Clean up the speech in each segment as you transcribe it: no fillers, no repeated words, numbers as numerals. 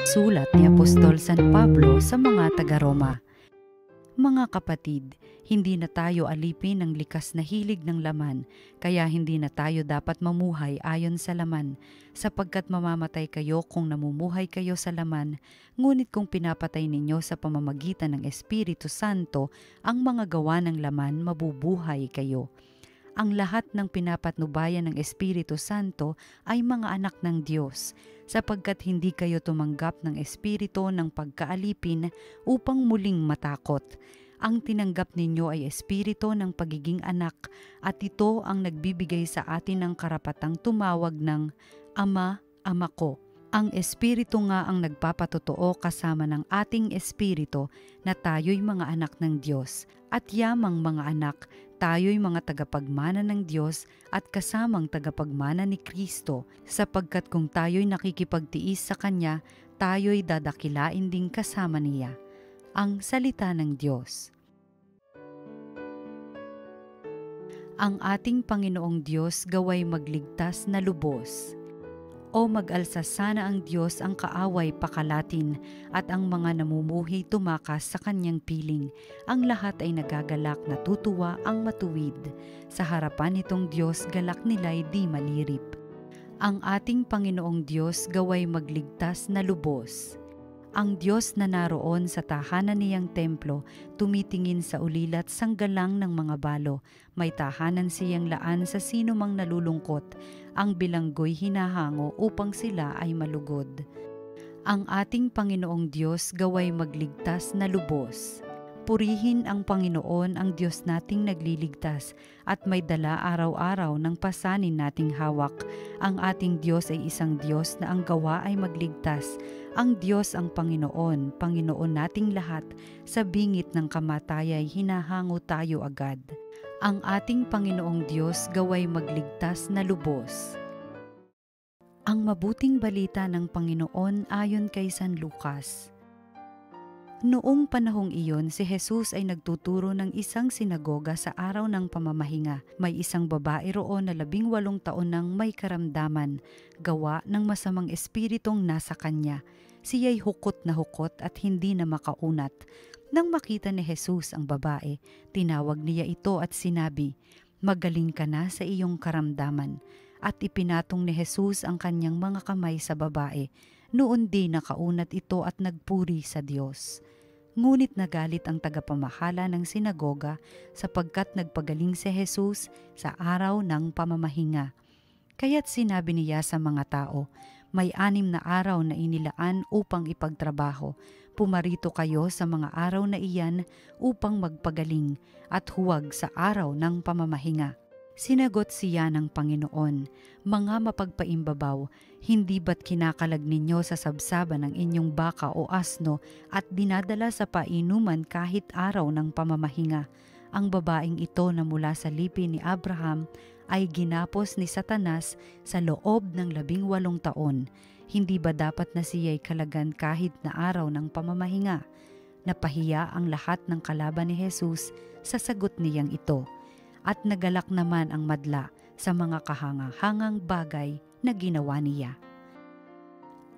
Sulat ni Apostol San Pablo sa mga taga-Roma. Mga kapatid, hindi na tayo alipin ng likas na hilig ng laman, kaya hindi na tayo dapat mamuhay ayon sa laman, sapagkat mamamatay kayo kung namumuhay kayo sa laman, ngunit kung pinapatay ninyo sa pamamagitan ng Espiritu Santo ang mga gawa ng laman, mabubuhay kayo. Ang lahat ng pinapatnubayan ng Espiritu Santo ay mga anak ng Diyos, sapagkat hindi kayo tumanggap ng espiritu ng pagkaalipin upang muling matakot. Ang tinanggap ninyo ay espiritu ng pagiging anak, at ito ang nagbibigay sa atin ng karapatang tumawag ng Ama, Ama ko. Ang espiritu nga ang nagpapatotoo kasama ng ating espiritu na tayo'y mga anak ng Diyos, at yamang mga anak, tayo'y mga tagapagmana ng Diyos at kasamang tagapagmana ni Kristo, sapagkat kung tayo'y nakikipagtiis sa Kanya, tayo'y dadakilain ding kasama niya. Ang salita ng Diyos. Ang ating Panginoong Diyos gaway magligtas na lubos. O mag-alsa sana ang Diyos ang kaaway pakalatin at ang mga namumuhi tumakas sa kanyang piling. Ang lahat ay nagagalak, natutuwa ang matuwid. Sa harapan nitong Diyos galak nila'y di malirip. Ang ating Panginoong Diyos gaway magligtas na lubos. Ang Diyos na naroon sa tahanan niyang templo, tumitingin sa ulilat sanggalang ng mga balo. May tahanan siyang laan sa sino mang nalulungkot. Ang bilanggo'y hinahango upang sila ay malugod. Ang ating Panginoong Diyos gaway magligtas na lubos. Purihin ang Panginoon, ang Diyos nating nagliligtas, at may dala araw-araw ng pasanin nating hawak. Ang ating Diyos ay isang Diyos na ang gawa ay magligtas. Ang Diyos ang Panginoon, Panginoon nating lahat. Sa bingit ng kamatayay hinahango tayo agad. Ang ating Panginoong Diyos gaway magligtas na lubos. Ang mabuting balita ng Panginoon ayon kay San Lucas. Noong panahong iyon, si Jesus ay nagtuturo ng isang sinagoga sa araw ng pamamahinga. May isang babae roon na 18 taon nang may karamdaman, gawa ng masamang espiritong nasa kanya. Siya'y hukot na hukot at hindi na makaunat. Nang makita ni Jesus ang babae, tinawag niya ito at sinabi, "Magaling ka na sa iyong karamdaman." At ipinatong ni Jesus ang kanyang mga kamay sa babae. Noon din nakaunat ito at nagpuri sa Diyos. Ngunit nagalit ang tagapamahala ng sinagoga sapagkat nagpagaling si Jesus sa araw ng pamamahinga. Kaya't sinabi niya sa mga tao, "May 6 na araw na inilaan upang ipagtrabaho. Pumarito kayo sa mga araw na iyan upang magpagaling at huwag sa araw ng pamamahinga." Sinagot siya ng Panginoon, "Mga mapagpaimbabaw, hindi ba't kinakalag ninyo sa sabsaban ng inyong baka o asno at dinadala sa painuman kahit araw ng pamamahinga? Ang babaeng ito na mula sa lipi ni Abraham ay ginapos ni Satanas sa loob ng 18 taon. Hindi ba dapat na siya'y kalagan kahit na araw ng pamamahinga?" Napahiya ang lahat ng kalaban ni Jesus sa sagot niyang ito. At nagalak naman ang madla sa mga kahangahangang bagay na ginawa niya.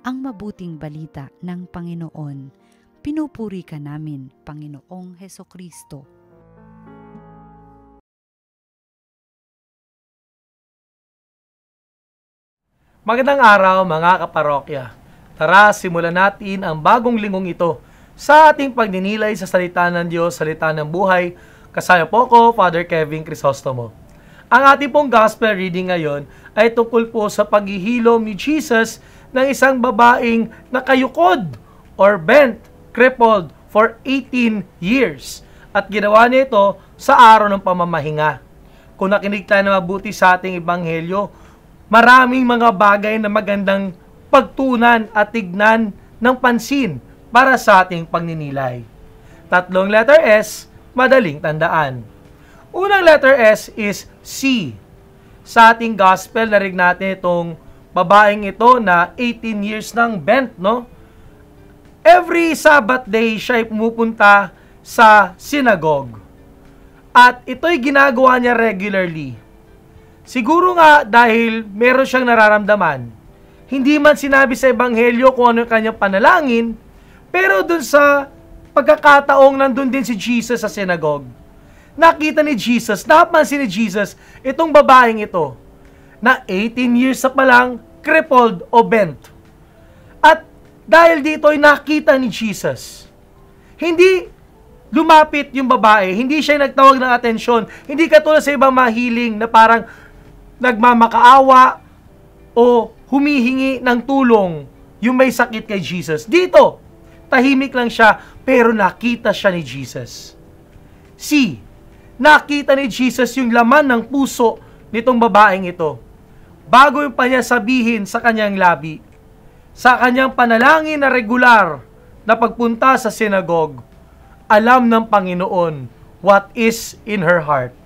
Ang mabuting balita ng Panginoon. Pinupuri ka namin, Panginoong Hesukristo. Magandang araw mga kaparokya. Tara, simulan natin ang bagong linggong ito sa ating pagninilay sa salita ng Diyos, salita ng buhay. Kasama po ko, Father Kevin Crisostomo. Ang ating pong gospel reading ngayon ay tungkol po sa paghihilom ni Jesus ng isang babaeng nakayukod or bent, crippled for 18 years. At ginawa niya ito sa araw ng pamamahinga. Kung nakinig tayo na mabuti sa ating ebanghelyo, maraming mga bagay na magandang pagtunan at tignan ng pansin para sa ating pagninilay. 3 letter S, madaling tandaan. Unang letter S is C. Sa ating gospel, narinig natin itong babaeng ito na 18 years nang bent, no? Every Sabbath day, siya ay pumupunta sa synagogue. At ito'y ginagawa niya regularly. Siguro nga dahil meron siyang nararamdaman. Hindi man sinabi sa Ebanghelyo kung ano yung kanyang panalangin, pero dun sa pagkakataong nandun din si Jesus sa synagogue, nakita ni Jesus, napansin ni Jesus, itong babaeng ito, na 18 years na palang crippled o bent. At dahil dito ay nakita ni Jesus, hindi lumapit yung babae, hindi siya nagtawag ng atensyon, hindi katulad sa ibang mahiling na parang nagmamakaawa o humihingi ng tulong yung may sakit kay Jesus. Dito, tahimik lang siya, pero nakita siya ni Jesus. Nakita ni Jesus yung laman ng puso nitong babaeng ito. Bago yung pa niya sabihin sa kanyang labi, sa kanyang panalangin na regular na pagpunta sa synagogue, alam ng Panginoon what is in her heart.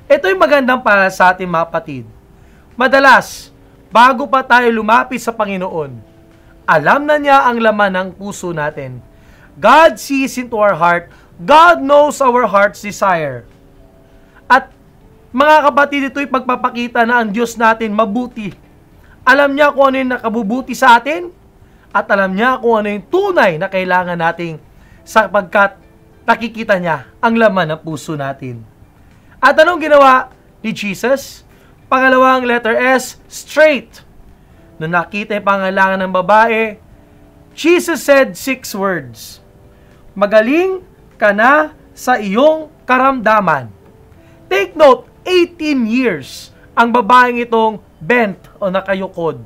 Ito yung magandang para sa ating mga kapatid. Madalas, bago pa tayo lumapit sa Panginoon, alam na niya ang laman ng puso natin. God sees into our heart. God knows our heart's desire. At mga kapatid, ito'y pagpapakita na ang Diyos natin mabuti. Alam niya kung ano yung nakabubuti sa atin at alam niya kung ano yung tunay na kailangan nating sapagkat nakikita niya ang laman ng puso natin. At anong ginawa ni Jesus? Pangalawang letter S, straight. Nung nakita yung pangailangan ng babae, Jesus said 6 words. Magaling ka na sa iyong karamdaman. Take note, 18 years ang babaeng itong bent o nakayukod.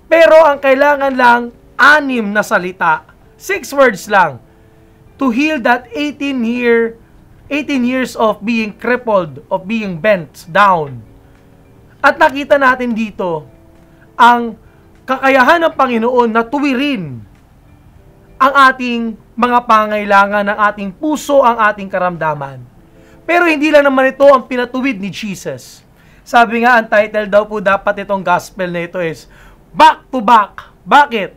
Pero ang kailangan lang 6 na salita. 6 words lang to heal that 18 years of being crippled, of being bent down. At nakita natin dito ang kakayahan ng Panginoon na tuwirin ang ating mga pangailangan ng ating puso, ang ating karamdaman. Pero hindi lang naman ito ang pinatuwid ni Jesus. Sabi nga, ang title daw po dapat itong gospel na ito is back to back. Bakit?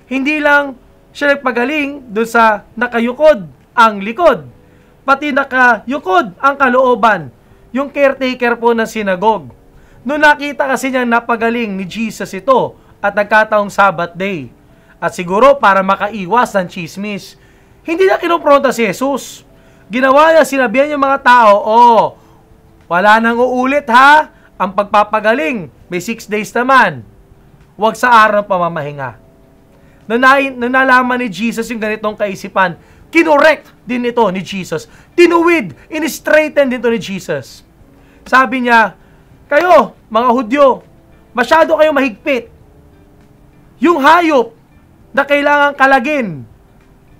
Hindi lang siya nagpagaling doon sa nakayukod ang likod, pati nakayukod ang kalooban, yung caretaker po ng synagogue. Noong nakita kasi niya napagaling ni Jesus ito at nagkataong Sabbath day, at siguro para makaiwas ng chismis, hindi na kinompronta si Jesus. Ginawa niya, sinabihan yung mga tao, wala nang uulit ha, ang pagpapagaling, may 6 days naman. Huwag sa araw ng pamamahinga. Nung nalaman ni Jesus yung ganitong kaisipan, kinorekt din ito ni Jesus. Tinuwid, in-straighten din ito ni Jesus. Sabi niya, kayo, mga Hudyo, masyado kayo mahigpit. Yung hayop na kailangang kalagin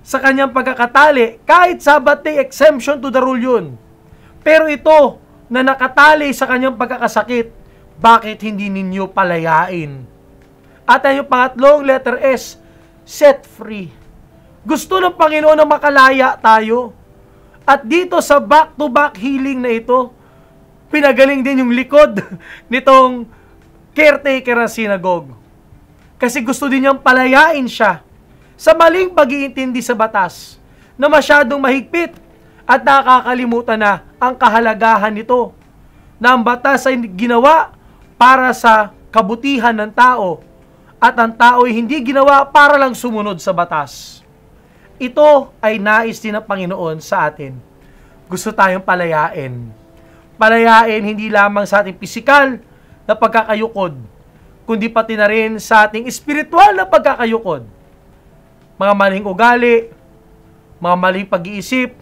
sa kanyang pagkakatali, kahit Sabbath day, exemption to the rule yun. Pero ito, na nakatali sa kanyang pagkakasakit, bakit hindi ninyo palayain? At ang yung pangatlong letter S, set free. Gusto ng Panginoon na makalaya tayo. At dito sa back-to-back healing na ito, pinagaling din yung likod nitong caretaker ng synagogue. Kasi gusto din niyang palayain siya sa maling pag-iintindi sa batas na masyadong mahigpit at nakakalimutan na ang kahalagahan nito na ang batas ay ginawa para sa kabutihan ng tao at ang tao ay hindi ginawa para lang sumunod sa batas. Ito ay nais din ng Panginoon sa atin. Gusto tayong palayain. Palayain hindi lamang sa ating pisikal na pagkakayukod, kundi pati na rin sa ating espiritual na pagkakayukod. Mga maling ugali, mga maling pag-iisip,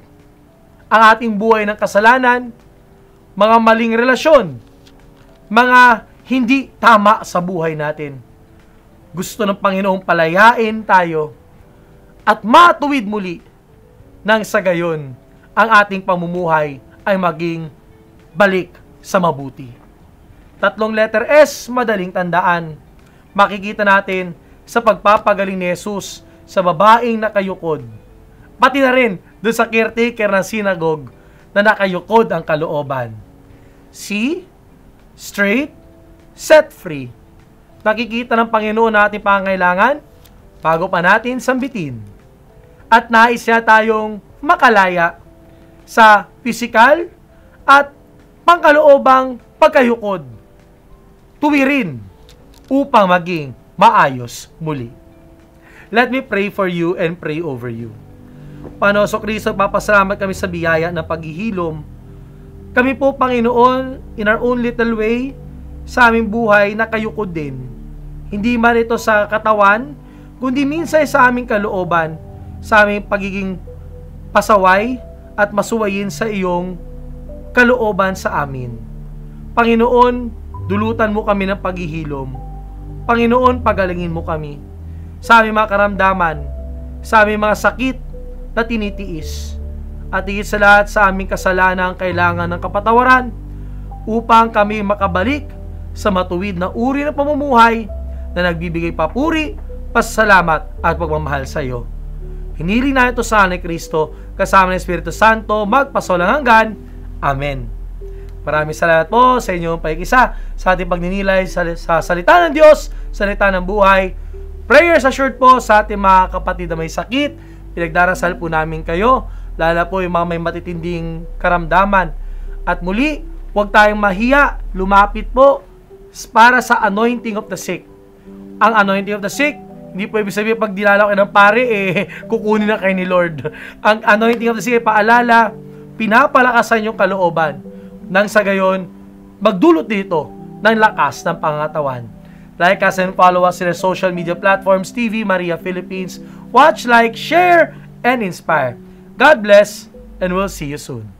ang ating buhay ng kasalanan, mga maling relasyon, mga hindi tama sa buhay natin. Gusto ng Panginoong palayain tayo at matuwid muli nang sa gayon ang ating pamumuhay ay maging balik sa mabuti. 3 letter S, madaling tandaan. Makikita natin sa pagpapagaling ni Jesus sa babaeng nakayukod. Pati na rin doon sa caretaker ng synagogue na nakayukod ang kalooban. See? Straight? Set free. Nakikita ng Panginoon natin pangailangan bago pa natin sambitin. At nais niya tayong makalaya sa pisikal at pangkaloobang pagkayukod. Tuwirin upang maging maayos muli. Let me pray for you and pray over you. Panginoon Kristo, papasalamat kami sa biyaya ng paghihilom. Kami po, Panginoon, in our own little way, sa aming buhay, nakayukod din. Hindi man ito sa katawan, kundi minsan sa aming kalooban, sa aming pagiging pasaway at masuwayin sa iyong kalooban sa amin. Panginoon, dulutan mo kami ng paghihilom. Panginoon, pagalingin mo kami sa aming mga karamdaman, sa aming mga sakit na tinitiis, at higit sa lahat sa aming kasalanan kailangan ng kapatawaran upang kami makabalik sa matuwid na uri ng pamumuhay na nagbibigay papuri, pasasalamat at pagmamahal sa iyo. Hiniling na ito sa ni Kristo kasama ng Espiritu Santo magpasawalang hanggan. Amen. Maraming salamat po sa inyong paikisa sa ating pagninilay sa salita ng Diyos, salita ng buhay. Prayers assured po sa ating mga kapatid na may sakit. Pinagdarasal po namin kayo, lalo po yung mga may matitinding karamdaman. At muli, huwag tayong mahiya, lumapit po para sa anointing of the sick. Ang anointing of the sick, hindi po ibig sabihin pag dinala kayo ng pare, kukunin na kayo ni Lord. Ang anointing of the sick, paalala, pinapalakasan yung kalooban. Nang sa gayon, magdulot dito ng lakas ng pangatawan. Like us and follow us in our social media platforms, TV Maria Philippines. Watch, like, share, and inspire. God bless, and we'll see you soon.